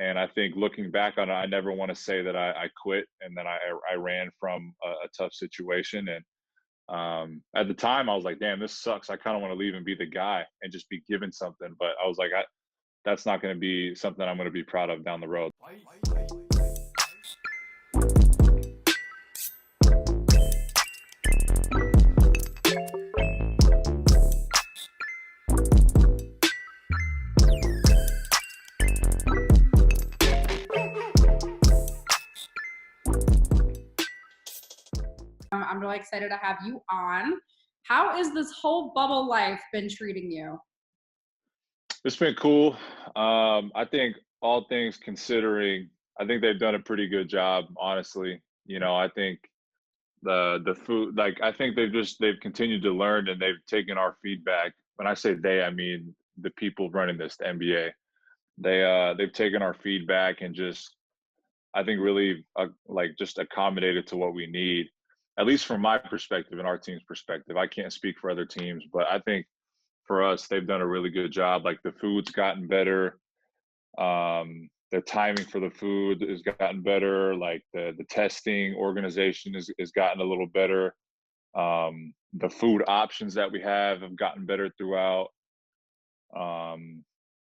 And I think looking back on it, I never want to say that I quit and then I ran from a tough situation. And at the time, I was like, damn, this sucks. I kind of want to leave and be the guy and just be given something. But I was like, that's not going to be something I'm going to be proud of down the road. I'm really excited to have you on. How is this whole bubble life been treating you? It's been cool. I think all things considering, I think they've done a pretty good job, honestly. I think the food, like I think they've continued to learn and they've taken our feedback. When I say they, I mean the people running this, the NBA. They've taken our feedback and just I think really like just accommodated to what we need, at least from my perspective and our team's perspective. I can't speak for other teams, but I think for us, they've done a really good job. Like the food's gotten better. The timing for the food has gotten better. Like the testing organization is gotten a little better. The food options that we have gotten better throughout.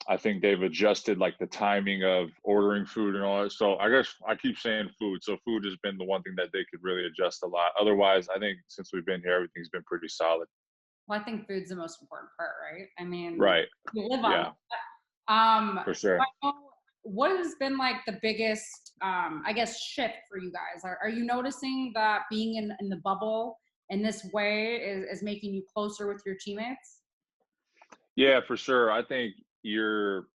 I think they've adjusted like the timing of ordering food and all that. So I guess I keep saying food. So food has been the one thing that they could really adjust a lot. Otherwise, I think since we've been here, everything's been pretty solid. Well, I think food's the most important part, right? I mean, Right. you live on Yeah, that. for sure. What has been like the biggest, I guess, shift for you guys? Are you noticing that being in the bubble in this way is making you closer with your teammates? Yeah, for sure. I think you're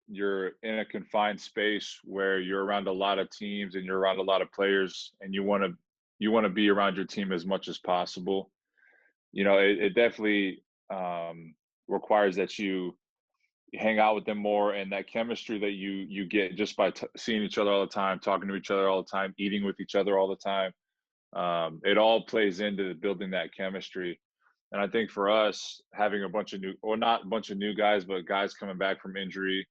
in a confined space where you're around a lot of teams and you're around a lot of players and you want to be around your team as much as possible. It definitely requires that you hang out with them more and that chemistry that you get just by seeing each other all the time, talking to each other all the time, eating with each other all the time. It all plays into building that chemistry. And I think for us, having a bunch of new, or not a bunch of new guys, but guys coming back from injury,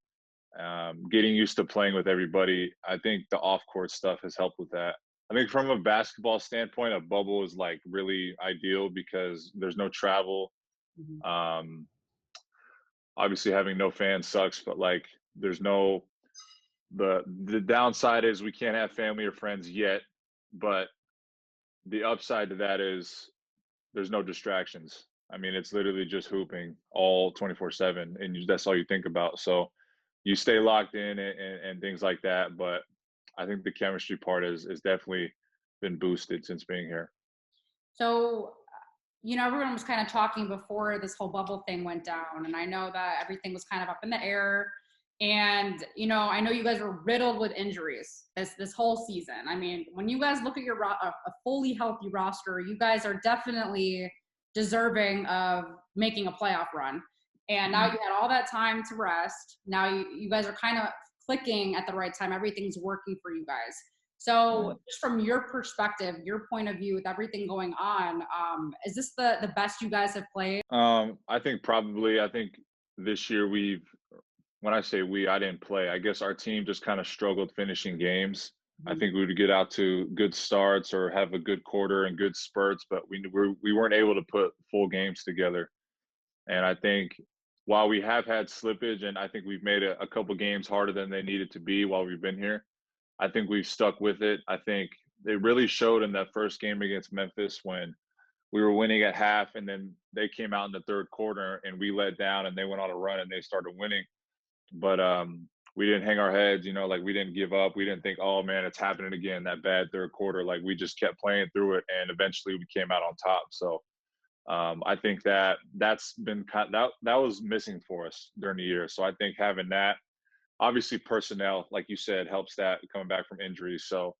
getting used to playing with everybody, I think the off court stuff has helped with that. I think from a basketball standpoint, a bubble is like really ideal because there's no travel. Mhm. Obviously, having no fans sucks, but like there's no the downside is we can't have family or friends yet, but the upside to that is there's no distractions. I mean, it's literally just hooping all 24/7, and that's all you think about. So you stay locked in and things like that. But I think the chemistry part is definitely been boosted since being here. So, everyone was kind of talking before this whole bubble thing went down, and I know that everything was kind of up in the air. And I know you guys were riddled with injuries this whole season. I mean, when you guys look at your a fully healthy roster, you guys are definitely deserving of making a playoff run. And now you had all that time to rest. Now you guys are kind of clicking at the right time. Everything's working for you guys. So just from your perspective, your point of view with everything going on, is this the best you guys have played? I think probably. I think this year when I say we, I didn't play. I guess our team just kind of struggled finishing games. I think we would get out to good starts or have a good quarter and good spurts, but we weren't able to put full games together. And I think while we have had slippage, and I think we've made a couple games harder than they needed to be while we've been here, I think we've stuck with it. I think it really showed in that first game against Memphis when we were winning at half, and then they came out in the third quarter and we let down, and they went on a run and they started winning. But we didn't hang our heads, like we didn't give up. We didn't think, oh man, it's happening again, that bad third quarter. Like we just kept playing through it, and eventually we came out on top. So I think that's been that was missing for us during the year. So I think having that, obviously personnel, like you said, helps that coming back from injuries. So,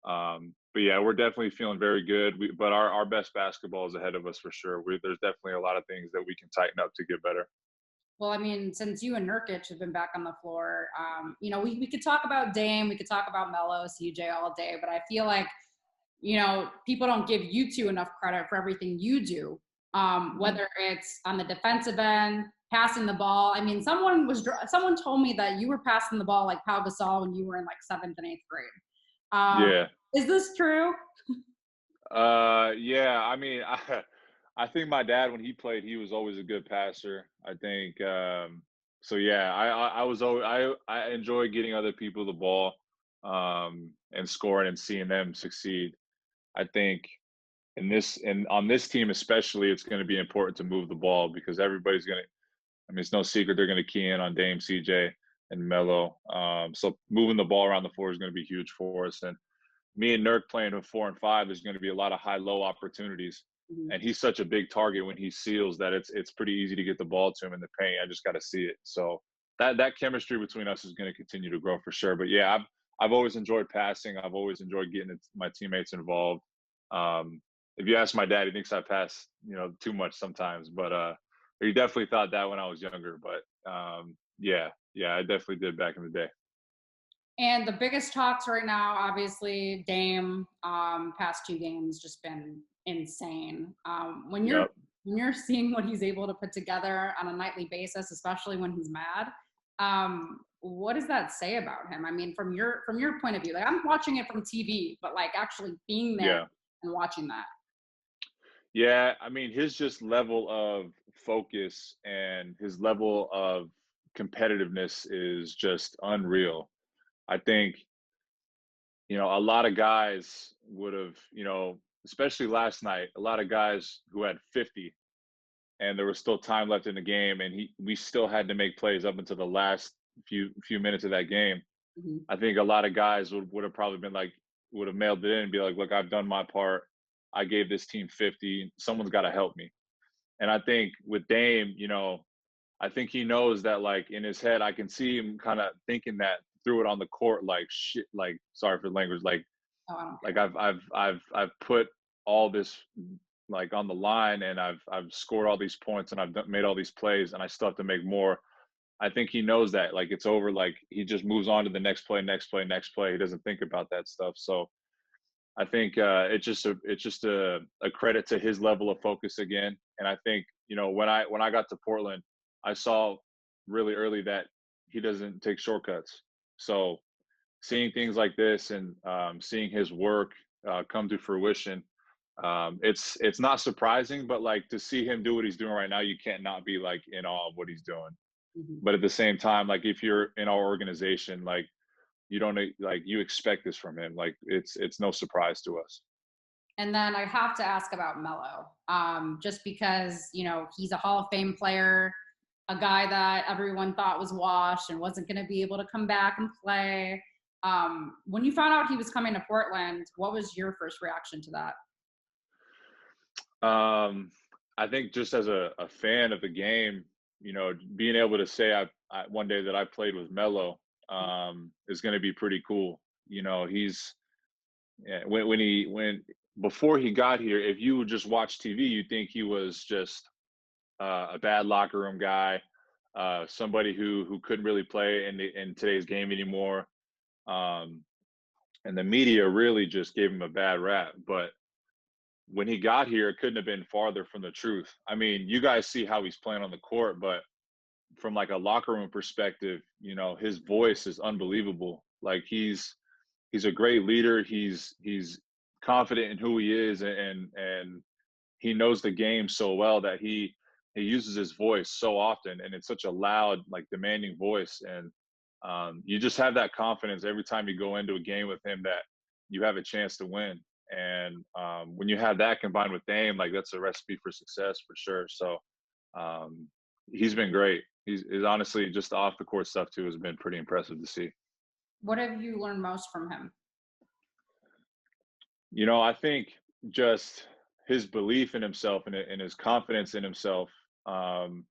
but yeah, we're definitely feeling very good. But our best basketball is ahead of us for sure. There's definitely a lot of things that we can tighten up to get better. Well, I mean, since you and Nurkic have been back on the floor, we could talk about Dame, we could talk about Melo, CJ all day, but I feel like, people don't give you two enough credit for everything you do, whether it's on the defensive end, passing the ball. I mean, someone told me that you were passing the ball like Pau Gasol when you were in like 7th and 8th grade. Yeah. Is this true? Yeah. I mean, I think my dad, when he played, he was always a good passer. I think, so yeah, I was always, I enjoy getting other people the ball, and scoring and seeing them succeed. I think and on this team especially, it's going to be important to move the ball because everybody's going to, I mean, it's no secret they're going to key in on Dame, CJ, and Melo. So moving the ball around the floor is going to be huge for us. And me and Nurk playing with 4 and 5, there's going to be a lot of high-low opportunities. Mhm. And he's such a big target when he seals that it's pretty easy to get the ball to him in the paint. I just got to see it. So that chemistry between us is going to continue to grow for sure. But yeah, I've always enjoyed passing. I've always enjoyed getting my teammates involved. Um, if you ask my dad, he thinks I pass, too much sometimes. But he definitely thought that when I was younger. But yeah, I definitely did back in the day. And the biggest talks right now, obviously, Dame. Past 2 games just been insane. When you're Yep. when you're seeing what he's able to put together on a nightly basis, especially when he's mad, what does that say about him? I mean, from your point of view, like I'm watching it from TV, but like actually being there Yeah. and watching that. Yeah, I mean, his just level of focus and his level of competitiveness is just unreal. I think, a lot of guys would have, especially last night, a lot of guys who had 50 and there was still time left in the game and we still had to make plays up until the last few minutes of that game. Mhm. I think a lot of guys would have probably been like, would have mailed it in and be like, look, I've done my part. I gave this team 50. Someone's got to help me. And I think with Dame, I think he knows that like in his head, I can see him kind of thinking that through it on the court, like shit, like sorry for the language, Oh, I don't like care. I've put all this like on the line and I've scored all these points and made all these plays and I still have to make more. I think he knows that like it's over. Like he just moves on to the next play, next play, next play. He doesn't think about that stuff. So I think it's just a credit to his level of focus again. And I think when I got to Portland, I saw really early that he doesn't take shortcuts. So seeing things like this and seeing his work come to fruition, it's not surprising, but like to see him do what he's doing right now, you can't not be like in awe of what he's doing. Mhm. But at the same time, like if you're in our organization, like you don't like you expect this from him. Like it's no surprise to us. And then I have to ask about Melo, just because he's a Hall of Fame player, a guy that everyone thought was washed and wasn't going to be able to come back and play. When you found out he was coming to Portland, what was your first reaction to that? Um, I think just as a fan of the game, being able to say one day that I played with Melo is going to be pretty cool. He's yeah, when before he got here, if you would just watch TV, you think he was just a bad locker room guy, somebody who couldn't really play in today's game anymore. Um, and the media really just gave him a bad rap. But when he got here, it couldn't have been farther from the truth. I mean, you guys see how he's playing on the court, but from like a locker room perspective, his voice is unbelievable. Like he's a great leader. He's confident in who he is, and he knows the game so well that he uses his voice so often, and it's such a loud, like demanding voice. And you just have that confidence every time you go into a game with him that you have a chance to win. And when you have that combined with Dame, like that's a recipe for success for sure. So um, he's been great. He's honestly just off the court stuff too has been pretty impressive to see. What have you learned most from him? I think just his belief in himself and his confidence in himself, um,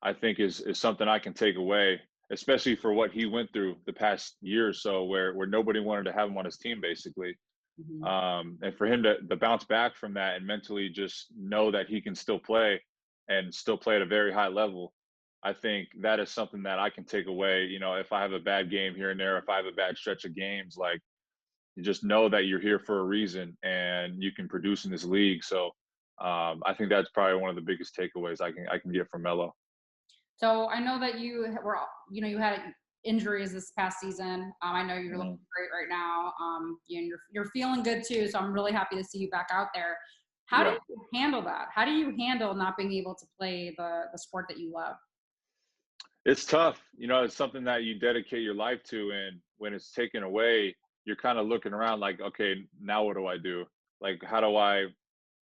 I think is something I can take away, especially for what he went through the past year or so, where nobody wanted to have him on his team, basically. Mhm. And for him to bounce back from that and mentally just know that he can still play and still play at a very high level, I think that is something that I can take away. If I have a bad game here and there, if I have a bad stretch of games, like you just know that you're here for a reason and you can produce in this league. So I think that's probably one of the biggest takeaways I can get from Melo. So I know that you had injuries this past season. I know you're looking Mhm. great right now. You're feeling good too. So I'm really happy to see you back out there. How do Yeah. you handle that? How do you handle not being able to play the sport that you love? It's tough. It's something that you dedicate your life to, and when it's taken away, you're kind of looking around like, okay, now what do I do? Like, how do I,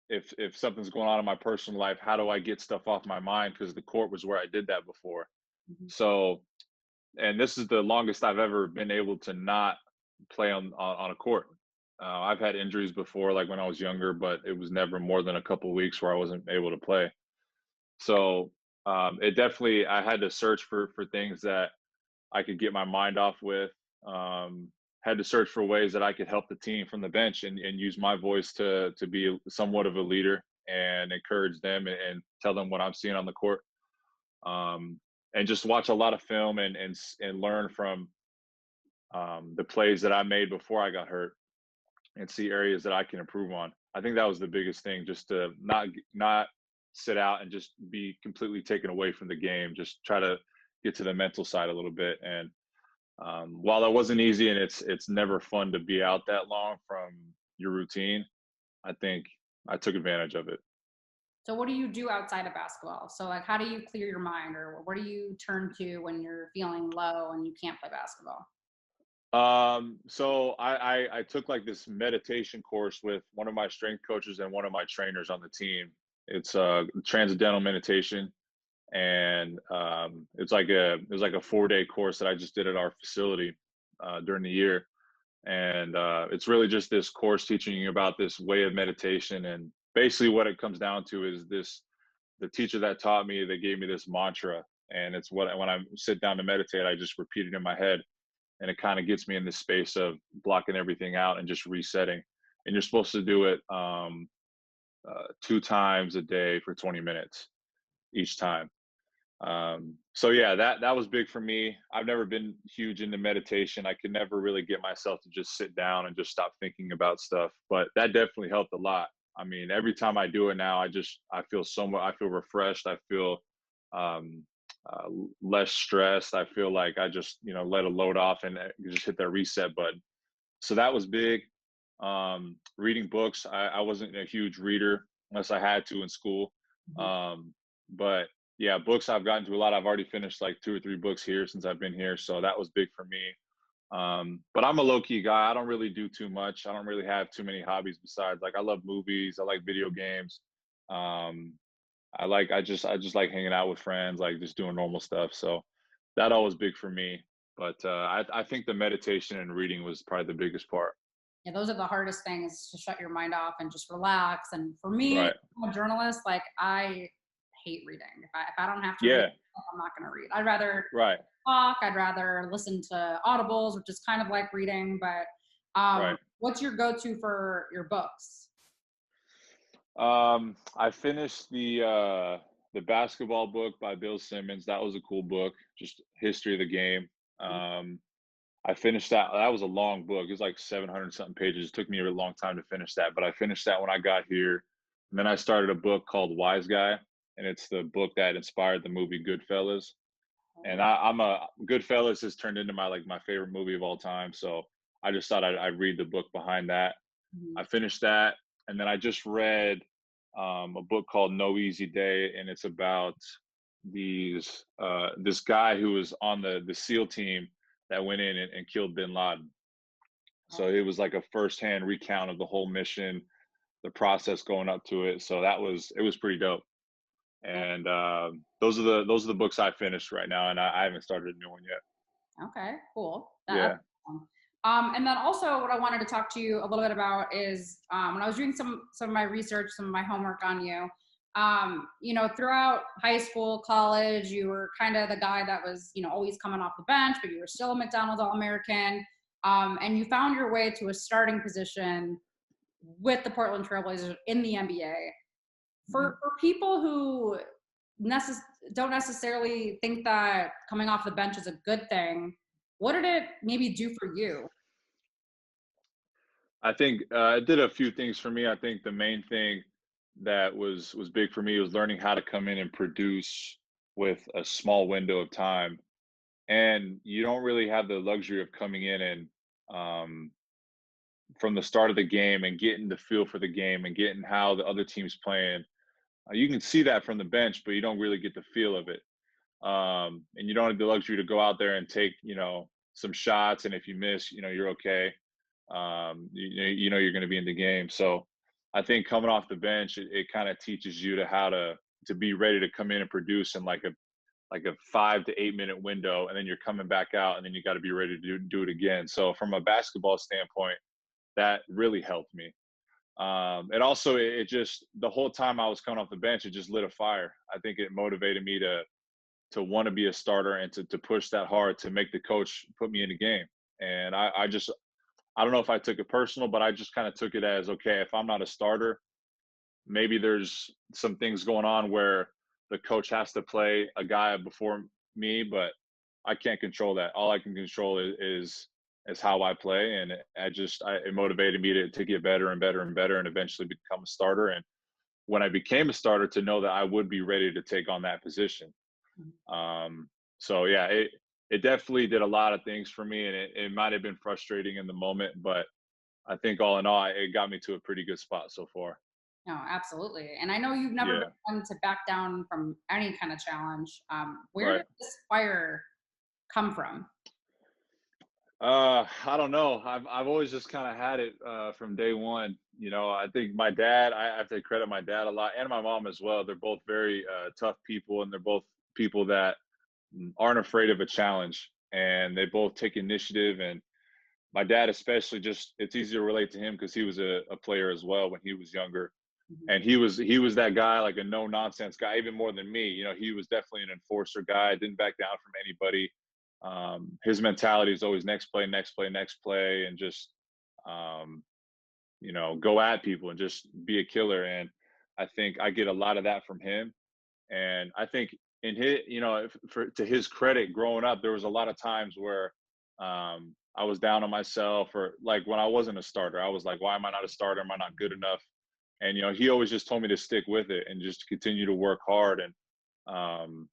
if something's going on in my personal life, how do I get stuff off my mind? Because the court was where I did that before. Mhm. So, and this is the longest I've ever been able to not play on a court. I've had injuries before, like when I was younger, but it was never more than a couple weeks where I wasn't able to play. So it definitely, I had to search for things that I could get my mind off with. Um, had to search for ways that I could help the team from the bench and use my voice to be somewhat of a leader and encourage them and tell them what I'm seeing on the court. Um, and just watch a lot of film and learn from the plays that I made before I got hurt and see areas that I can improve on. I think that was the biggest thing, just to not sit out and just be completely taken away from the game. Just try to get to the mental side a little bit. And while it wasn't easy and it's never fun to be out that long from your routine, I think I took advantage of it. So what do you do outside of basketball? So like, how do you clear your mind, or where do you turn to when you're feeling low and you can't play basketball? So I took like this meditation course with one of my strength coaches and one of my trainers on the team. It's transcendental meditation, and it was like a 4 day course that I just did at our facility during the year. And it's really just this course teaching you about this way of meditation. And basically, what it comes down to is this: the teacher that taught me, they gave me this mantra, and it's what when I sit down to meditate, I just repeat it in my head, and it kind of gets me in this space of blocking everything out and just resetting. And you're supposed to do it 2 times a day for 20 minutes each time. So yeah, that was big for me. I've never been huge into meditation. I could never really get myself to just sit down and just stop thinking about stuff, but that definitely helped a lot. I mean, every time I do it now, I feel so much. I feel refreshed. I feel um, uh, less stressed. I feel like I just let a load off and just hit that reset button. So that was big. Reading books. I wasn't a huge reader unless I had to in school. Mhm. Um, but yeah, books I've gotten to a lot. I've already finished like 2 or 3 books here since I've been here. So that was big for me. But I'm a low key guy. I don't really do too much. I don't really have too many hobbies besides, like, I love movies. I like video games. Um, I just like hanging out with friends, like just doing normal stuff. So that always big for me. But I think the meditation and reading was probably the biggest part. Yeah, those are the hardest things, to shut your mind off and just relax. And for me, Right. I'm a journalist. Like, I hate reading. If I don't have to read, Yeah. I'm not going to read. I'd rather Right. talk. I'd rather listen to audibles, which is kind of like reading. But Right. what's your go-to for your books? I finished the basketball book by Bill Simmons. That was a cool book, just history of the game. Um, I finished that. That was a long book. It was like 700 something pages. It took me a long time to finish that, but I finished that when I got here. And then I started a book called Wise Guy, and it's the book that inspired the movie Goodfellas. And I'm a Goodfellas has turned into my favorite movie of all time. So I just thought I'd read the book behind that. Mhm. I finished that, and then I just read a book called No Easy Day, and it's about this guy who was on the SEAL team that went in and killed Bin Laden. So it was like a firsthand recount of the whole mission, the process going up to it. So it was pretty dope. And those are the books I finished right now, and I haven't started a new one yet. Okay, cool. That's Yeah. awesome. And then also, what I wanted to talk to you a little bit about is, when I was doing some of my research, some of my homework on you. Throughout high school, college, you were kind of the guy that was, always coming off the bench, but you were still a McDonald's All-American. And you found your way to a starting position with the Portland Trailblazers in the NBA. Mhm. For people who don't necessarily think that coming off the bench is a good thing, what did it maybe do for you? I think it did a few things for me. I think the main thing that was big for me was learning how to come in and produce with a small window of time, and you don't really have the luxury of coming in and um, from the start of the game and getting the feel for the game and getting how the other team's playing. You can see that from the bench, but you don't really get the feel of it. And you don't have the luxury to go out there and take, some shots. And if you miss, you're okay. You know you're going to be in the game. So I think coming off the bench, it kind of teaches you to how to be ready to come in and produce in like a 5 to 8 minute window, and then you're coming back out, and then you got to be ready to do it again. So from a basketball standpoint, that really helped me. And also, it just the whole time I was coming off the bench, it just lit a fire. I think it motivated me to want to be a starter and to push that hard to make the coach put me in the game. And I don't know if I took it personal, but I just kind of took it as, okay, if I'm not a starter, maybe there's some things going on where the coach has to play a guy before me, but I can't control that. All I can control is how I play, and it motivated me to get better and better and better, and eventually become a starter. And when I became a starter, to know that I would be ready to take on that position. Um, so yeah, it definitely did a lot of things for me, and it might have been frustrating in the moment, but I think all in all, it got me to a pretty good spot so far. No, absolutely. And I know you've never been Yeah, one to back down from any kind of challenge. Where right. did this fire come from? I don't know. I've always just kind of had it from day one. I think my dad. I have to credit my dad a lot, and my mom as well. They're both very tough people, and they're both people that aren't afraid of a challenge, and they both take initiative. And my dad, especially, just it's easy to relate to him because he was a player as well when he was younger, Mhm. and he was that guy, like a no nonsense guy, even more than me. He was definitely an enforcer guy, didn't back down from anybody. His mentality is always next play, next play, next play, and just um, go at people and just be a killer. And I think I get a lot of that from him. And I think in his, to his credit, growing up, there was a lot of times where I was down on myself, or like when I wasn't a starter, I was like, why am I not a starter? Am I not good enough? And he always just told me to stick with it and just continue to work hard. And um,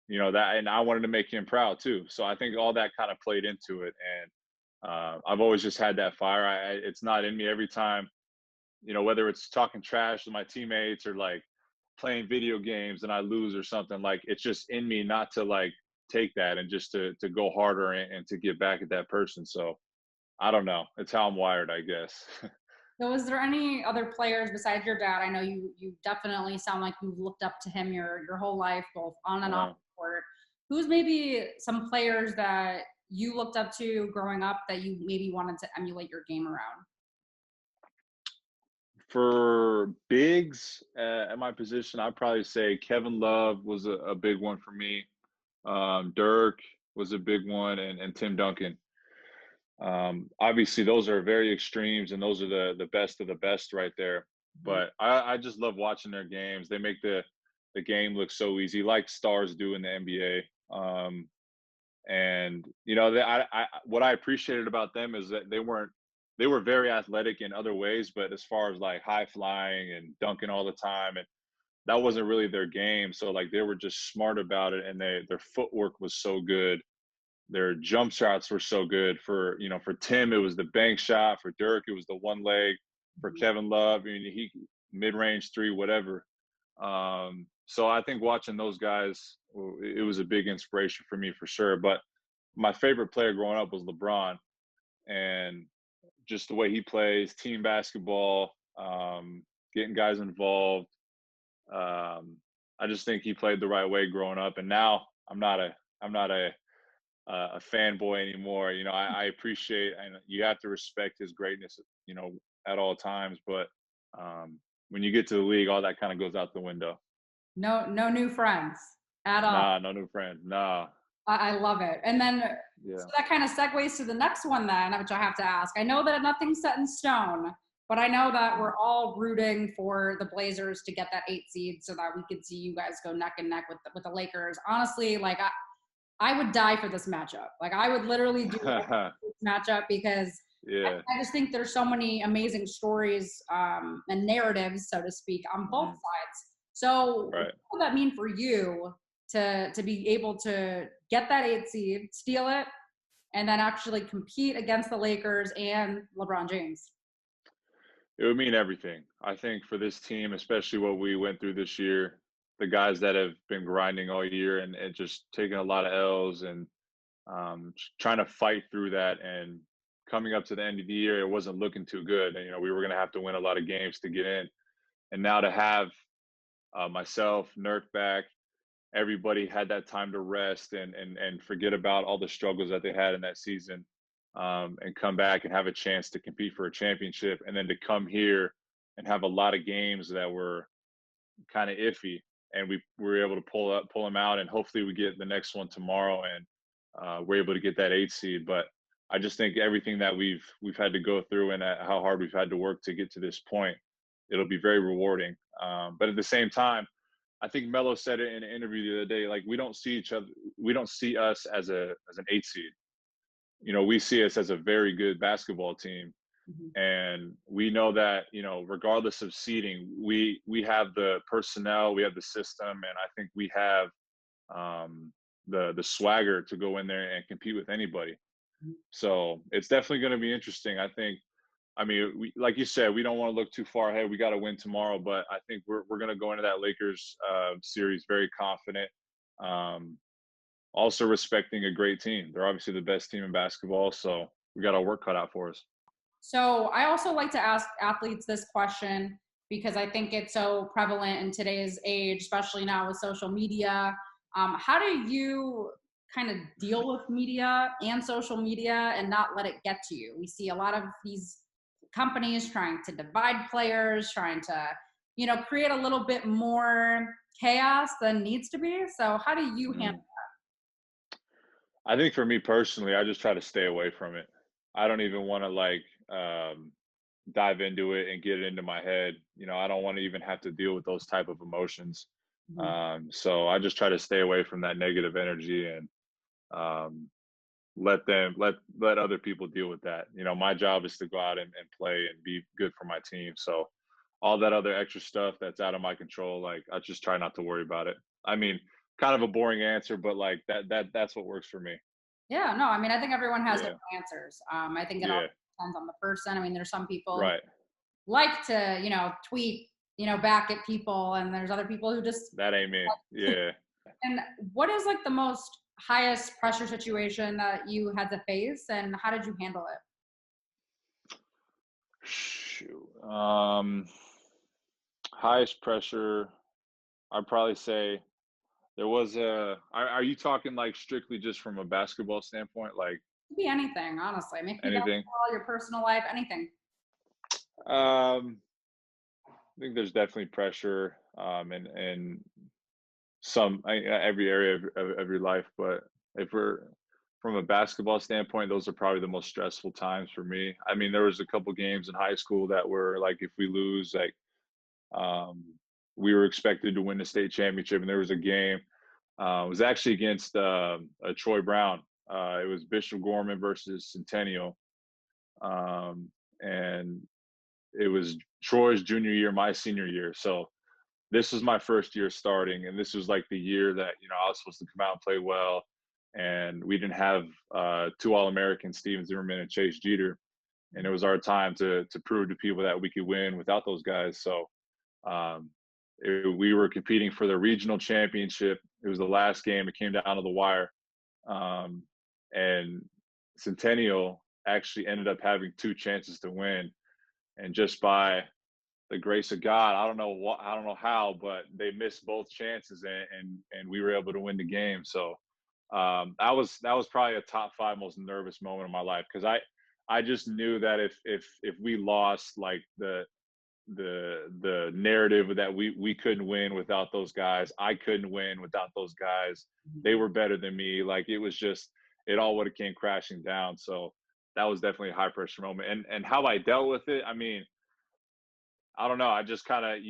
that, and I wanted to make him proud too. So I think all that kind of played into it. And I've always just had that fire. It's not in me every time, whether it's talking trash to my teammates or like playing video games and I lose or something. Like it's just in me not to like take that and just to go harder and to get back at that person. So I don't know. It's how I'm wired, I guess. So, is there any other players besides your dad? I know you definitely sound like you've looked up to him your whole life, both on and off uh, the court. Who's maybe some players that you looked up to growing up that you maybe wanted to emulate your game around? for bigs at my position, I'd probably say Kevin Love was a big one for me. Dirk was a big one, and Tim Duncan. Obviously, those are very extremes, and those are the best of the best right there. Mhm. But I just love watching their games. They make the game look so easy, like stars do in the NBA. And what I appreciated about them is that they were very athletic in other ways, but as far as like high flying and dunking all the time, and that wasn't really their game. So like they were just smart about it, and their footwork was so good, their jump shots were so good. For Tim, it was the bank shot. For Dirk, it was the one leg. For Kevin Love, I mean, he mid range three, whatever. So I think watching those guys, it was a big inspiration for me for sure. But my favorite player growing up was LeBron, and just the way he plays, team basketball, getting guys involved. Um, I just think he played the right way growing up, and now I'm not a fanboy anymore. I appreciate, and you have to respect his greatness, at all times. But when you get to the league, all that kind of goes out the window. No new friends at all. Nah, no new friends. Nah, I love it. And then, so yeah. that kind of segues to the next one then, which I have to ask. I know that nothing's set in stone, but I know that we're all rooting for the Blazers to get that 8 seed so that we could see you guys go neck and neck with the Lakers. Honestly, like I would die for this matchup. Like I would literally do this matchup because Yeah. I just think there's so many amazing stories and narratives, so to speak, on both Hmm. sides. So what Right. would that mean for you to be able to get that 8 seed, steal it, and then actually compete against the Lakers and LeBron James? It would mean everything. I think for this team, especially what we went through this year, the guys that have been grinding all year and just taking a lot of L's and trying to fight through that, and coming up to the end of the year, it wasn't looking too good. And, we were going to have to win a lot of games to get in. And now to have myself, Nurk back, everybody had that time to rest and forget about all the struggles that they had in that season, and come back and have a chance to compete for a championship, and then to come here and have a lot of games that were kind of iffy, and we were able to pull them out, and hopefully we get the next one tomorrow, and we're able to get that 8 seed. But I just think everything that we've had to go through, and how hard we've had to work to get to this point, it'll be very rewarding. But at the same time, I think Melo said it in an interview the other day. Like, we don't see us as an 8 seed. We see us as a very good basketball team. Mm-hmm. And we know that, regardless of seeding, we have the personnel, we have the system, and I think we have the swagger to go in there and compete with anybody. Mm-hmm. So it's definitely going to be interesting. I mean, like you said, we don't want to look too far ahead. We got to win tomorrow, but I think we're going to go into that Lakers series very confident. Also respecting a great team. They're obviously the best team in basketball, so we got our work cut out for us. So I also like to ask athletes this question because I think it's so prevalent in today's age, especially now with social media. How do you kind of deal with media and social media and not let it get to you? We see a lot of these companies trying to divide players, trying to, create a little bit more chaos than needs to be. So how do you handle that? I think for me personally, I just try to stay away from it. I don't even want to dive into it and get it into my head. I don't want to even have to deal with those type of emotions. Mm-hmm. So I just try to stay away from that negative energy, and let other people deal with that. My job is to go out and play and be good for my team. So all that other extra stuff that's out of my control, I just try not to worry about it. I mean, kind of a boring answer, but that's what works for me. Yeah, no, I mean, I think everyone has Yeah. different answers. I think it all Yeah. depends on the person. I mean, there's some people Right. who like to, tweet, back at people, and there's other people who just. That ain't me. Yeah. And what is the most highest pressure situation that you had to face, and how did you handle it? Shoot. Highest pressure, I'd probably say there was are you talking strictly just from a basketball standpoint? It could be anything, honestly. Maybe Anything? basketball, your personal life, anything. I think there's definitely pressure, and every area of your life. But if we're from a basketball standpoint, those are probably the most stressful times for me. I mean, there was a couple games in high school that were if we lose, um, we were expected to win the state championship, and there was a game. It was actually against Troy Brown. It was Bishop Gorman versus Centennial, and it was Troy's junior year, my senior year. So this was my first year starting, and this was the year that I was supposed to come out and play well, and we didn't have 2 All-Americans, Steven Zimmerman and Chase Jeter, and it was our time to prove to people that we could win without those guys. So we were competing for the regional championship. It was the last game. It came down to the wire, and Centennial actually ended up having 2 chances to win, and just by the grace of God, I don't know how, but they missed both chances, and we were able to win the game. So that was probably a top 5 most nervous moment of my life, because I just knew that if we lost, the narrative that we couldn't win without those guys. I couldn't win without those guys. They were better than me. It was just, it all would have came crashing down. So that was definitely a high pressure moment. And how I dealt with it, I mean, I don't know. You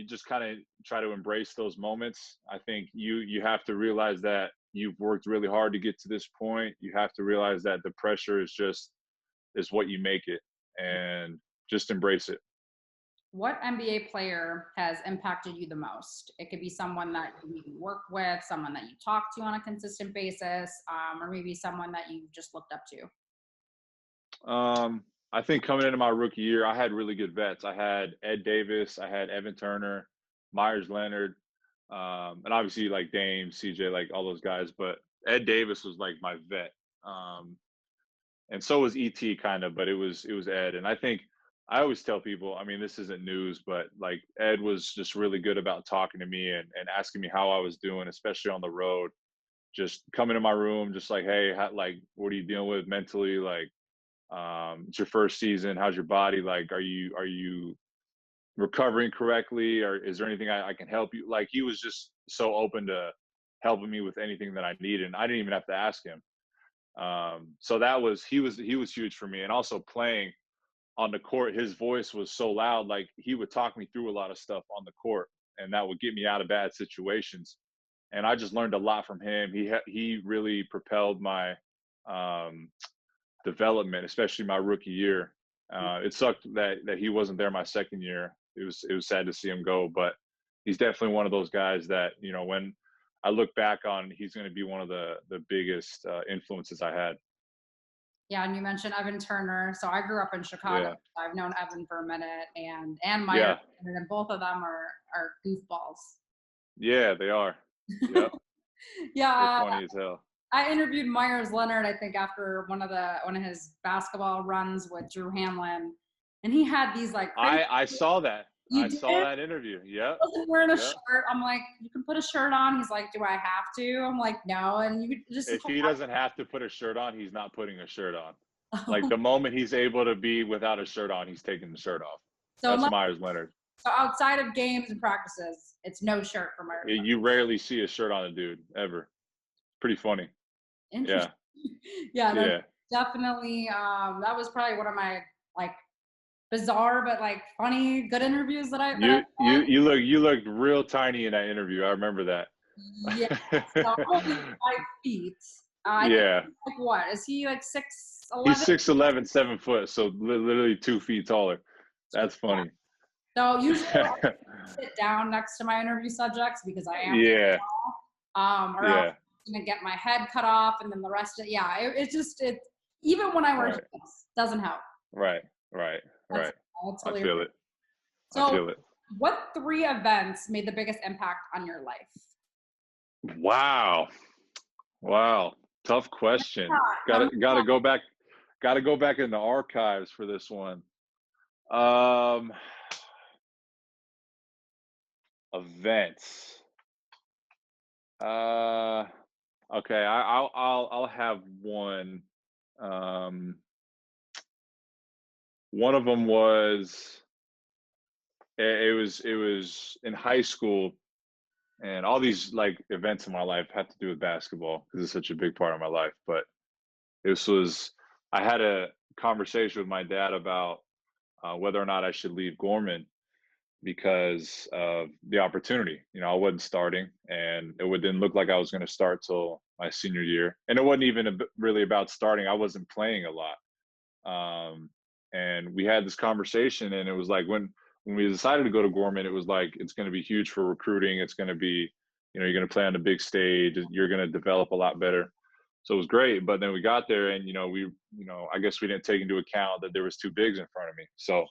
just kind of try to embrace those moments. I think you have to realize that you've worked really hard to get to this point. You have to realize that the pressure is what you make it, and just embrace it. What NBA player has impacted you the most? It could be someone that you maybe work with, someone that you talk to on a consistent basis, or maybe someone that you just looked up to. I think coming into my rookie year, I had really good vets. I had Ed Davis, I had Evan Turner, Myers Leonard, and obviously like Dame, CJ, like all those guys. But Ed Davis was like my vet, and so was ET kind of, but it was Ed. And I think I always tell people, I mean, this isn't news, but like Ed was just really good about talking to me and asking me how I was doing, especially on the road. Just coming to my room, just like, hey, like, what are you dealing with mentally? Like, it's your first season. How's your body? Like, are you recovering correctly, or is there anything I can help you? Like, he was just so open to helping me with anything that I needed, and I didn't even have to ask him. So that was he was huge for me, and also playing on the court, his voice was so loud. Like, he would talk me through a lot of stuff on the court, and that would get me out of bad situations. And I just learned a lot from him. He really propelled my um, development, especially my rookie year. It sucked that he wasn't there my second year. It was sad to see him go, but he's definitely one of those guys that, when I look back on, he's going to be one of the biggest influences I had. Yeah, and you mentioned Evan Turner. So I grew up in Chicago. Yeah, I've known Evan for a minute, and Myers, yeah, and both of them are goofballs. yeah. They are. Yep, they're Yeah, funny as hell. I interviewed Myers Leonard, I think, after one of his basketball runs with Drew Hamlin, and he had these like crazy. I saw that. You I did? saw that interview. Yep, Wasn't wearing a yep. shirt. I'm like, you can put a shirt on. He's like, do I have to? I'm like, no. And you just If he doesn't have to put a shirt on, he's not putting a shirt on. Like, so the moment he's able to be without a shirt on, he's taking the shirt off. That's unless, Myers Leonard. so outside of games and practices, it's no shirt for Myers Leonard. You rarely see a shirt on a dude ever. Pretty funny. Interesting. Yeah, Yeah, no, yeah. definitely. That was probably one of my like bizarre but like funny, good interviews that I've You done. you looked real tiny in that interview. I remember that. Yeah, so I'm only 5 feet. I think Yeah, he's like what? Is he like six he's 11? 6'11", 7 foot, so literally 2 feet taller. So That's yeah. funny. So usually I sit down next to my interview subjects because I am Yeah, or else yeah. I'm gonna get my head cut off and then the rest of yeah, it's just it even when I wear Right, heels doesn't help. right, right, That's right. that's I hilarious. feel it. I So feel it. what three events made the biggest impact on your life? Wow, wow. Tough question. Yeah, Gotta go back. Gotta go back in the archives for this one. Um, Events. Uh, okay. I'll have one. Um, one of them was it was in high school, and all these like events in my life have to do with basketball because it's such a big part of my life. But this was I had a conversation with my dad about whether or not I should leave Gorman because of the opportunity. I wasn't starting, and didn't look like I was going to start till my senior year. And it wasn't even really about starting. I wasn't playing a lot. And we had this conversation, and it was like when we decided to go to Gorman, it was like it's going to be huge for recruiting. It's going to be, you're going to play on the big stage. You're going to develop a lot better. So it was great. But then we got there, and I guess we didn't take into account that there was two bigs in front of me. So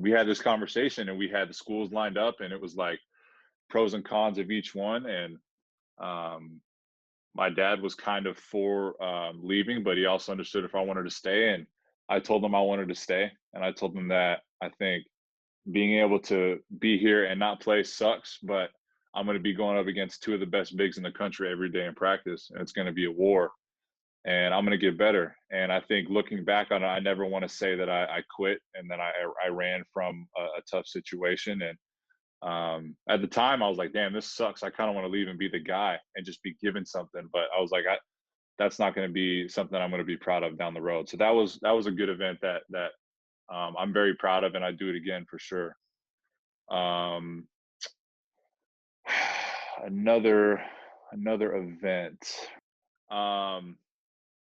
we had this conversation, and we had the schools lined up, and it was like pros and cons of each one. And um, my dad was kind of for leaving, but he also understood if I wanted to stay. And I told him I wanted to stay. And I told him that I think being able to be here and not play sucks, but I'm going to be going up against two of the best bigs in the country every day in practice. And it's going to be a war, and I'm going to get better. And I think looking back on it, I never want to say that I quit and then I ran from a tough situation. And at the time, I was like, damn, this sucks. I kind of want to leave and be the guy and just be given something. But I was like, that's not going to be something I'm going to be proud of down the road. So that was a good event that I'm very proud of, and I do it again for sure. Um, another event. Um,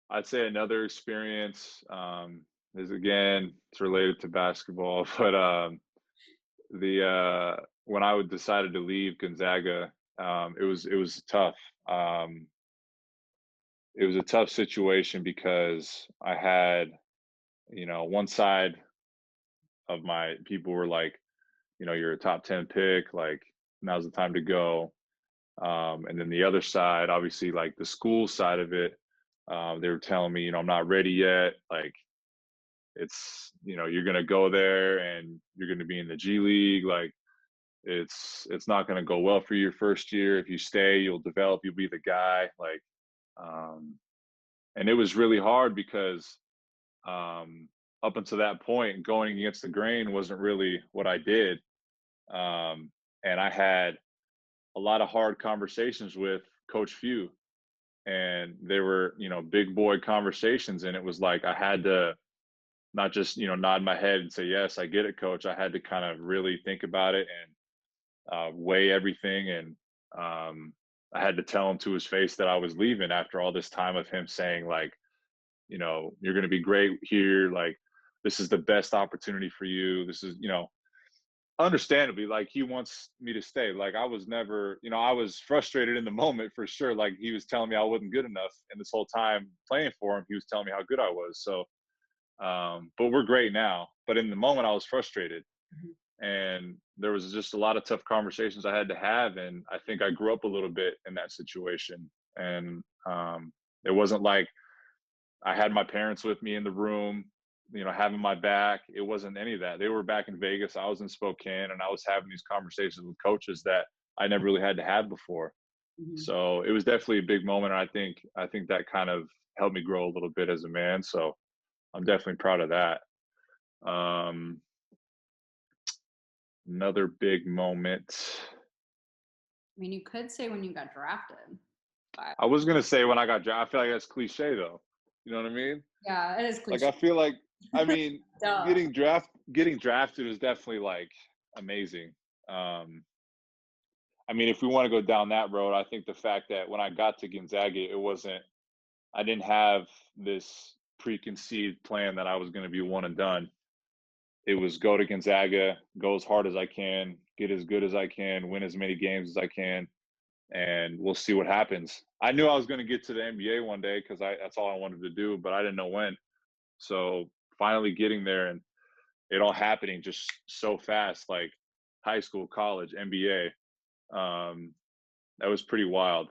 I'd say another experience is, again, it's related to basketball, but when I would decided to leave Gonzaga, it was tough. It was a tough situation because I had, one side of my people were like, you're a top 10 pick, like now's the time to go. And then the other side, obviously, like the school side of it, they were telling me, I'm not ready yet. Like you're gonna go there and you're gonna be in the G League. Like it's not gonna go well for your first year. If you stay, you'll develop. You'll be the guy. Like, um, and it was really hard because up until that point, going against the grain wasn't really what I did. And I had a lot of hard conversations with Coach Few, and they were, big boy conversations. And it was like I had to not just, nod my head and say, yes, I get it, coach. I had to kind of really think about it and weigh everything. And I had to tell him to his face that I was leaving after all this time of him saying, like, you're going to be great here. Like, this is the best opportunity for you. This is, understandably, like he wants me to stay. Like I was never, I was frustrated in the moment for sure. Like he was telling me I wasn't good enough. And this whole time playing for him, he was telling me how good I was. So, but we're great now. But in the moment I was frustrated. And there was just a lot of tough conversations I had to have. And I think I grew up a little bit in that situation. And it wasn't like I had my parents with me in the room, having my back. It wasn't any of that. They were back in Vegas. I was in Spokane, and I was having these conversations with coaches that I never really had to have before. So it was definitely a big moment. And I think that kind of helped me grow a little bit as a man. So I'm definitely proud of that. Another big moment. I mean, you could say when you got drafted. But I was gonna say when I got drafted. I feel like that's cliche though. You know what I mean? yeah, it is Like cliche. I feel like Duh. getting drafted is definitely like amazing. I mean, if we want to go down that road, I think the fact that when I got to Gonzaga, I didn't have this preconceived plan that I was going to be one and done. It was go to Gonzaga, go as hard as I can, get as good as I can, win as many games as I can, and we'll see what happens. I knew I was going to get to the NBA one day because that's all I wanted to do, but I didn't know when. So finally getting there and it all happening just so fast, like high school, college, NBA, that was pretty wild.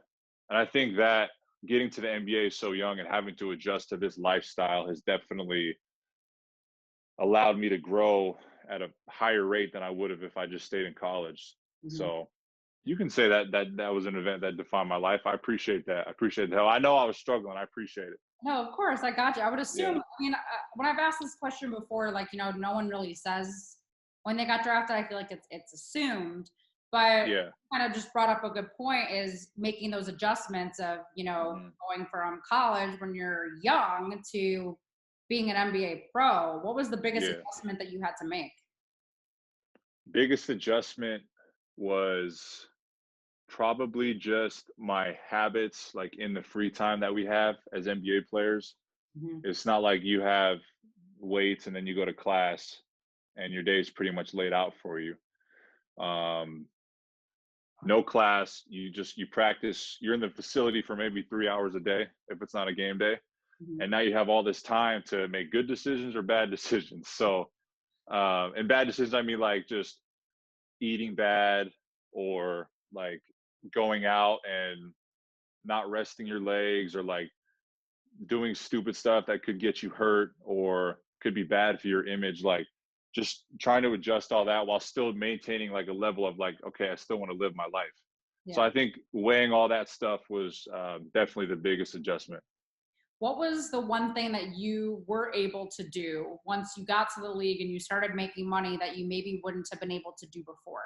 And I think that getting to the NBA so young and having to adjust to this lifestyle has definitely allowed me to grow at a higher rate than I would have if I just stayed in college. So you can say that was an event that defined my life. I appreciate that. I appreciate the hell. I know I was struggling. I appreciate it. No, of course, I got you. I would assume. Yeah. I mean, when I've asked this question before, like no one really says when they got drafted. I feel like it's assumed, but Yeah. kind of just brought up a good point is making those adjustments of going from college when you're young to being an NBA pro. What was the biggest Yeah. adjustment that you had to make? Biggest adjustment was probably just my habits, like in the free time that we have as NBA players. It's not like you have weights and then you go to class and your day is pretty much laid out for you. No class, you practice. You're in the facility for maybe 3 hours a day if it's not a game day. And now you have all this time to make good decisions or bad decisions. So, and bad decisions, I mean like just eating bad or like going out and not resting your legs or like doing stupid stuff that could get you hurt or could be bad for your image. Like just trying to adjust all that while still maintaining like a level of like, okay, I still want to live my life. So I think weighing all that stuff was definitely the biggest adjustment. What was the one thing that you were able to do once you got to the league and you started making money that you maybe wouldn't have been able to do before?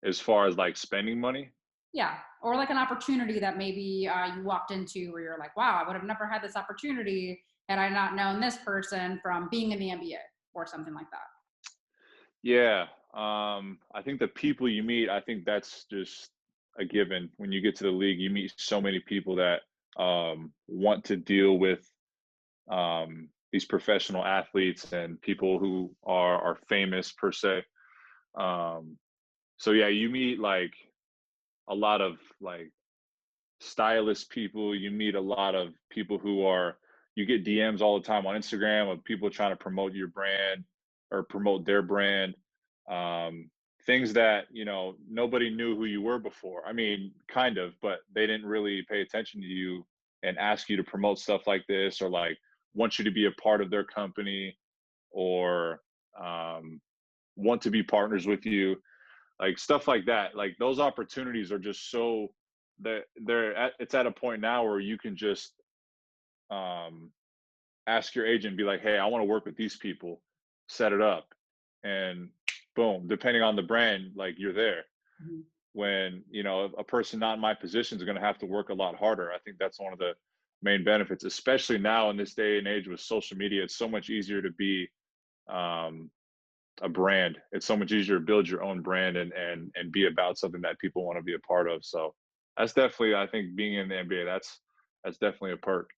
As far as like spending money? Yeah, or like an opportunity that maybe you walked into where you're like, wow, I would have never had this opportunity had I not known this person from being in the NBA or something like that. Yeah. I think the people you meet, I think that's just a given. When you get to the league, you meet so many people that want to deal with these professional athletes and people who are famous per se. So yeah, you meet like a lot of like stylist people. You meet a lot of people who are, you get DMs all the time on Instagram of people trying to promote your brand or promote their brand. Um, Things that, nobody knew who you were before. I mean, kind of, but they didn't really pay attention to you and ask you to promote stuff like this, or like want you to be a part of their company, or um, want to be partners with you, like stuff like that. Like those opportunities are just so that it's at a point now where you can just um ask your agent, be like, hey, I want to work with these people, set it up, and boom, depending on the brand, like you're there. Mhm. When a person not in my position is going to have to work a lot harder. I think that's one of the main benefits, especially now in this day and age with social media. It's so much easier to be um a brand. It's so much easier to build your own brand and be about something that people want to be a part of. So that's definitely, I think, being in the NBA, that's definitely a perk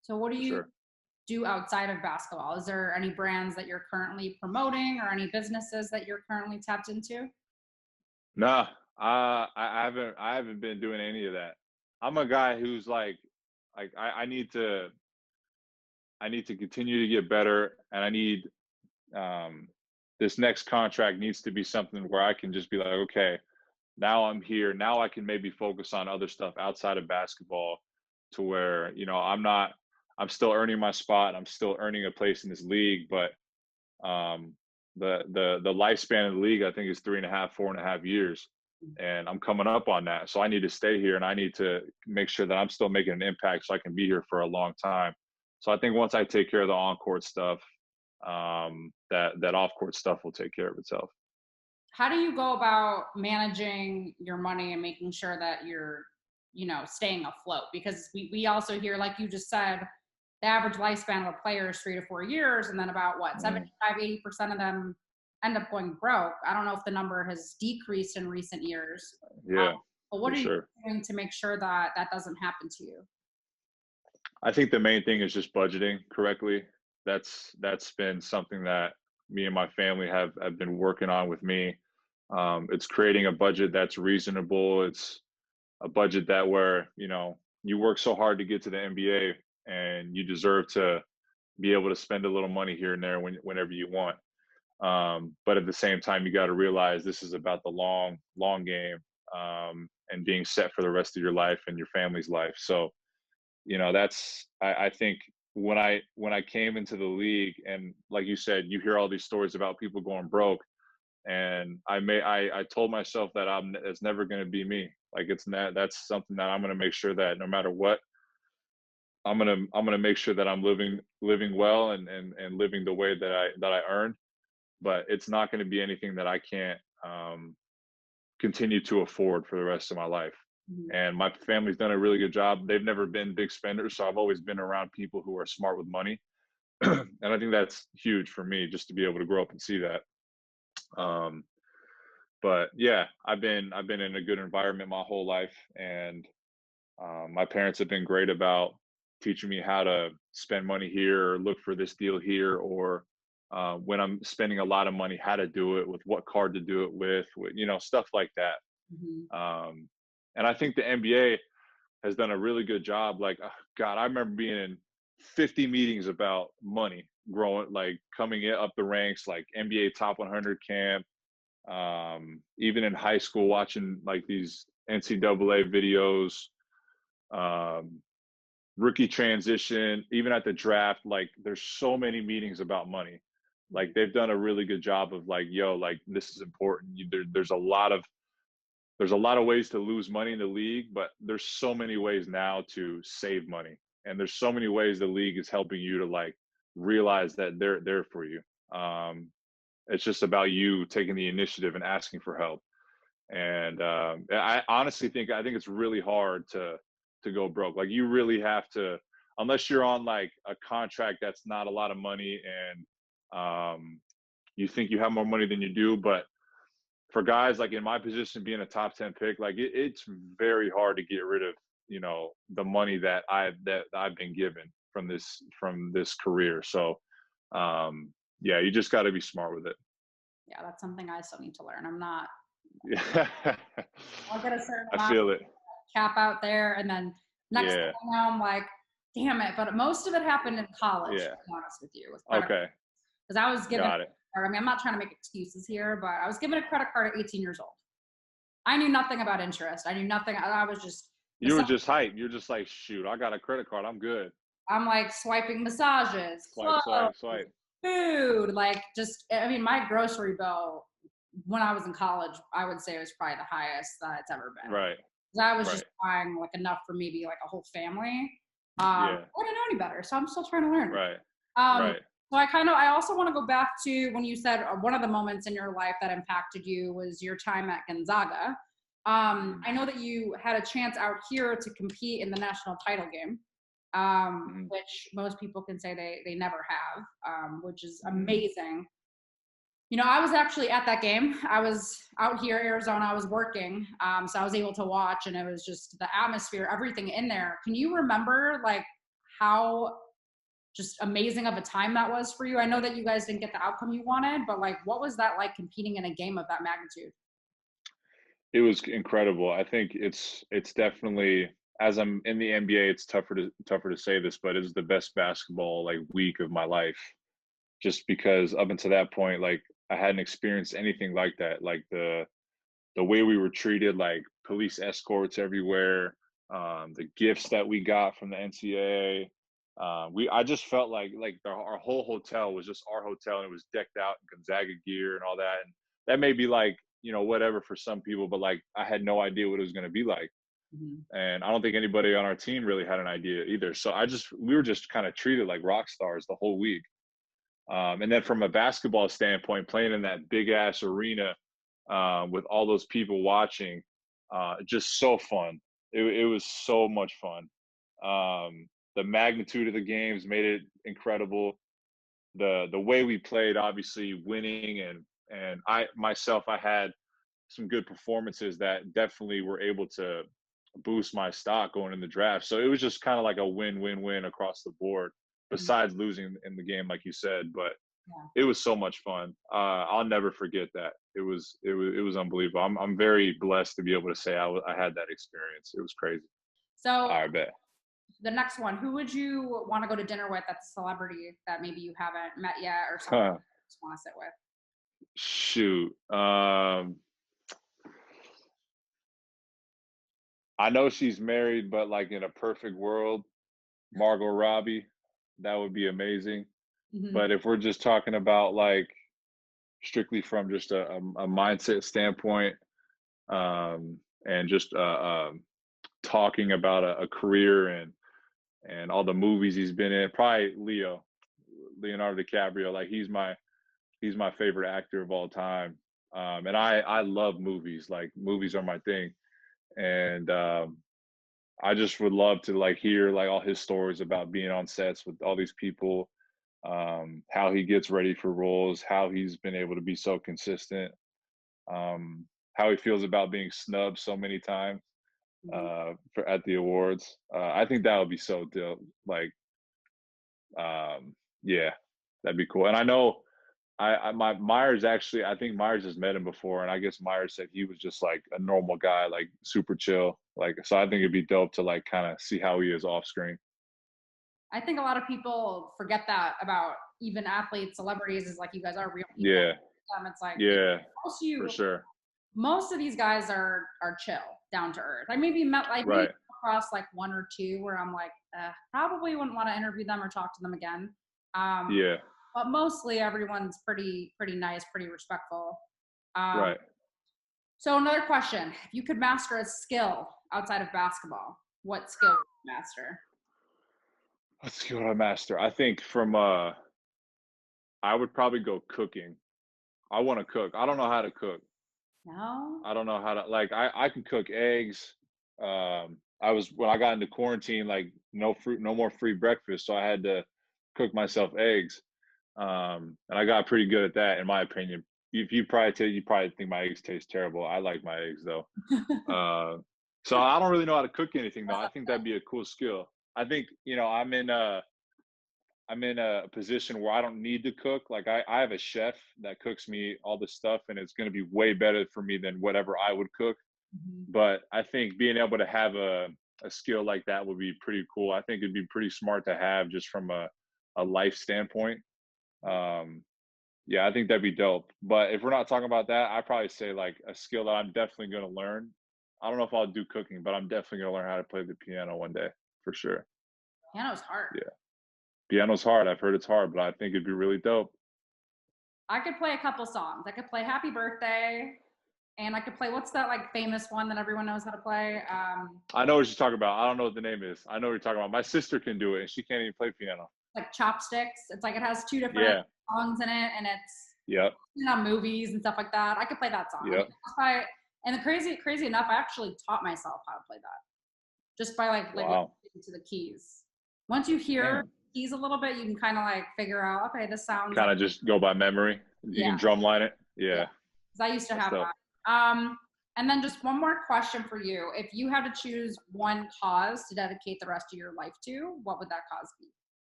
So what do for you sure. do outside of basketball? Is there any brands that you're currently promoting or any businesses that you're currently tapped into? Nah, I haven't been doing any of that. I'm a guy who's like I need to continue to get better, and I need um this next contract needs to be something where I can just be like, okay, now I'm here. Now I can maybe focus on other stuff outside of basketball, to where, I'm still earning my spot. I'm still earning a place in this league, but um, the lifespan of the league, I think, is 3.5, 4.5 years. And I'm coming up on that. So I need to stay here, and I need to make sure that I'm still making an impact so I can be here for a long time. So I think once I take care of the on-court stuff, that off-court stuff will take care of itself. How do you go about managing your money and making sure that you're, staying afloat? Because we also hear, like you just said, the average lifespan of a player is 3 to 4 years, and then about what, Mm, 75, 80% of them end up going broke. I don't know if the number has decreased in recent years. Um, yeah, but what for are you sure. doing to make sure that that doesn't happen to you? I think the main thing is just budgeting correctly. That's been something that me and my family have been working on with me. It's creating a budget that's reasonable. It's a budget that where you work so hard to get to the NBA, and you deserve to be able to spend a little money here and there whenever you want. But at the same time, you got to realize this is about the long game, and being set for the rest of your life and your family's life. So that's, I think, when I came into the league, and like you said, you hear all these stories about people going broke, and I told myself that it's never going to be me. Like it's not, that's something that I'm going to make sure that no matter what, I'm gonna make sure that I'm living well, and living the way that I earned. But it's not going to be anything that I can't continue to afford for the rest of my life. Mhm. And my family's done a really good job. They've never been big spenders, so I've always been around people who are smart with money. And I think that's huge for me, just to be able to grow up and see that. Um, but yeah, I've been in a good environment my whole life, and my parents have been great about teaching me how to spend money here, or look for this deal here, or when I'm spending a lot of money, how to do it, with what card to do it with stuff like that. Mhm. Um, and I think the NBA has done a really good job. Like, God, I remember being in 50 meetings about money, growing, like coming up the ranks, like NBA top 100 camp. Even in high school, watching like these NCAA videos, um, rookie transition, even at the draft. Like, there's so many meetings about money. Like, they've done a really good job of like, yo, like this is important. There's a lot of ways to lose money in the league, but there's so many ways now to save money, and there's so many ways the league is helping you to like realize that they're there for you. Um, it's just about you taking the initiative and asking for help. And I honestly think it's really hard to go broke. Like, you really have to, unless you're on like a contract that's not a lot of money, and you think you have more money than you do. But for guys like in my position, being a top 10 pick, like it's very hard to get rid of the money that I've been given from this career. So yeah, you just got to be smart with it. Yeah, that's something I still need to learn. I'm not. Yeah. I'll get a certain I amount feel it. cap out there, and then next thing Yeah. I know, I'm like, damn it. But most of it happened in college, to Yeah. be honest with you, with credit Okay. because I was given. Got it. I mean, I'm not trying to make excuses here, but I was given a credit card at 18 years old. I knew nothing about interest. I knew nothing. I was just You were just hyped. You're just like, shoot, I got a credit card. I'm good. I'm like swiping massages, Swipe, clothes, swipe, swipe. food, like just I mean, my grocery bill when I was in college, I would say it was probably the highest that it's ever been. Right. 'Cause I was Right. just buying like enough for maybe like a whole family. Yeah. I didn't know any better, so I'm still trying to learn. Right. Um, Right. so I also want to go back to when you said one of the moments in your life that impacted you was your time at Gonzaga. I know that you had a chance out here to compete in the national title game, Mm-hmm. which most people can say they never have, which is Mm-hmm. amazing. You know, I was actually at that game. I was out here, Arizona. I was working, so I was able to watch, and it was just the atmosphere, everything in there. Can you remember like how just amazing of a time that was for you? I know that you guys didn't get the outcome you wanted, but like, what was that like competing in a game of that magnitude? It was incredible. I think it's definitely, as I'm in the NBA, it's tougher to say this, but it's the best basketball like week of my life. Just because up until that point, like I hadn't experienced anything like that. Like the way we were treated, like police escorts everywhere, the gifts that we got from the NCAA. I just felt like our whole hotel was just our hotel, and it was decked out in Gonzaga gear and all that. And that may be like, whatever for some people, but like I had no idea what it was going to be like. Mhm. And I don't think anybody on our team really had an idea either. So we were just kind of treated like rock stars the whole week. And then from a basketball standpoint, playing in that big ass arena with all those people watching, just so fun. It was so much fun. The magnitude of the games made it incredible. The way we played, obviously winning, and I had some good performances that definitely were able to boost my stock going in the draft. So it was just kind of like a win-win-win across the board. Mhm. Besides losing in the game, like you said, but Yeah. it was so much fun. I'll never forget that. It was unbelievable. I'm very blessed to be able to say I had that experience. It was crazy. So I bet. the next one, who would you want to go to dinner with that's a celebrity that maybe you haven't met yet or someone Huh. you just want to sit with? Shoot. I know she's married, but like in a perfect world, Margot Robbie, that would be amazing. Hmm. But if we're just talking about like strictly from just a mindset standpoint, and just talking about a career and all the movies he's been in, probably Leonardo DiCaprio. Like he's my favorite actor of all time. And I love movies. Like movies are my thing. And I just would love to like hear like all his stories about being on sets with all these people, how he gets ready for roles, how he's been able to be so consistent, how he feels about being snubbed so many times at the awards. I think that would be so dope. Like, yeah, that'd be cool. And I know my Myers actually, I think Myers has met him before, and I guess Myers said he was just like a normal guy, like super chill. Like, so I think it'd be dope to like kind of see how he is off screen. I think a lot of people forget that about even athletes, celebrities, is like you guys are real people. Yeah, It's like yeah, most for you, sure. most of these guys are chill, down to earth. I maybe Right. across like one or two where I'm like, probably wouldn't want to interview them or talk to them again. Um, Yeah. but mostly everyone's pretty nice, pretty respectful. Um, Right. so another question: if you could master a skill outside of basketball, what skill would you master? Let's see what I master. I think I would probably go cooking. I want to cook. I don't know how to cook. No. I don't know how to like I can cook eggs. I was when I got into quarantine, like no more free breakfast, so I had to cook myself eggs. And I got pretty good at that, in my opinion. If you probably think my eggs taste terrible. I like my eggs though. Uh, so I don't really know how to cook anything though. I think that'd be a cool skill. I think I'm in I'm in a position where I don't need to cook. Like I have a chef that cooks me all the stuff, and it's going to be way better for me than whatever I would cook. Mhm. But I think being able to have a skill like that would be pretty cool. I think it'd be pretty smart to have just from a life standpoint. Um, yeah, I think that'd be dope. But if we're not talking about that, I'd probably say like a skill that I'm definitely going to learn. I don't know if I'll do cooking, but I'm definitely going to learn how to play the piano one day for sure. Piano's hard. Yeah. Piano's hard. I've heard it's hard, but I think it'd be really dope. I could play a couple songs. I could play Happy Birthday, and I could play what's that like famous one that everyone knows how to play? I know what you're talking about. I don't know what the name is. I know what you're talking about. My sister can do it, and she can't even play piano. Like Chopsticks. It's like it has two different Yeah. songs in it, and it's Yep. movies and stuff like that. I could play that song. Yep. And the crazy enough, I actually taught myself how to play that just by like Wow. listening to the keys. Once you hear Damn. keys a little bit, you can kind of like figure out, okay, this sounds Kind like of just go by memory. You yeah, can drumline it. yeah. Yeah. Because I used to That's have dope. that. And then just one more question for you: if you had to choose one cause to dedicate the rest of your life to, what would that cause be?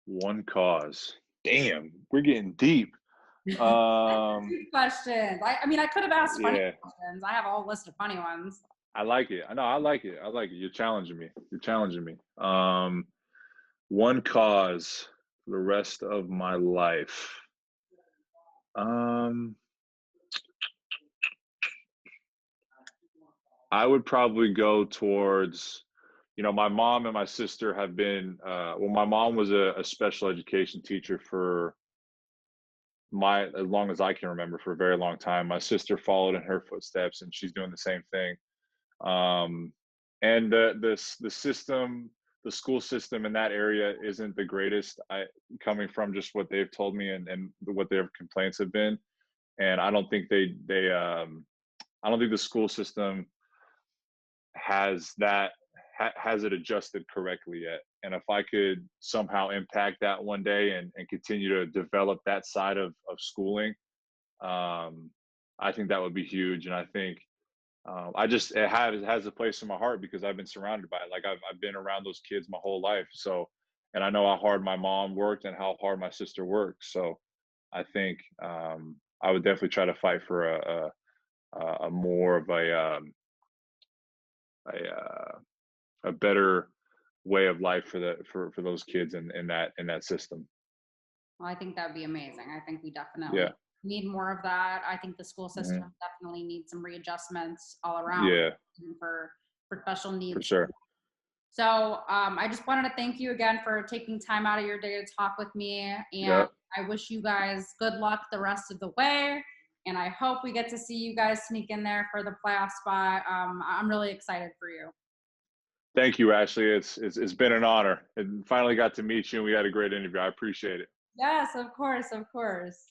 One cause. Damn, we're getting deep. Um, Good questions. I mean, I could have asked funny yeah, questions. I have a whole list of funny ones. I like it. I know, I like it. I like it. You're challenging me. You're challenging me. One cause for the rest of my life. Um, I would probably go towards, my mom and my sister have been, well, my mom was a special education teacher for as long as I can remember, for a very long time. My sister followed in her footsteps, and she's doing the same thing. Um, and the system, the school system in that area isn't the greatest. Coming from just what they've told me and what their complaints have been, and I don't think I don't think the school system has has it adjusted correctly yet. And if I could somehow impact that one day and continue to develop that side of schooling, um, I think that would be huge. And I think it has a place in my heart because I've been surrounded by it. Like I've been around those kids my whole life. So, and I know how hard my mom worked and how hard my sister worked. So I think I would definitely try to fight for a more of a a better way of life for those kids in that system. Well, I think that would be amazing. I think we definitely Yeah. need more of that. I think the school Hmm. system definitely needs some readjustments all around Yeah, for special for needs. sure. So I just wanted to thank you again for taking time out of your day to talk with me. And Yep. I wish you guys good luck the rest of the way. And I hope we get to see you guys sneak in there for the playoff spot. I'm really excited for you. Thank you, Ashley. It's been an honor. And finally got to meet you, and we had a great interview. I appreciate it. Yes, of course, of course.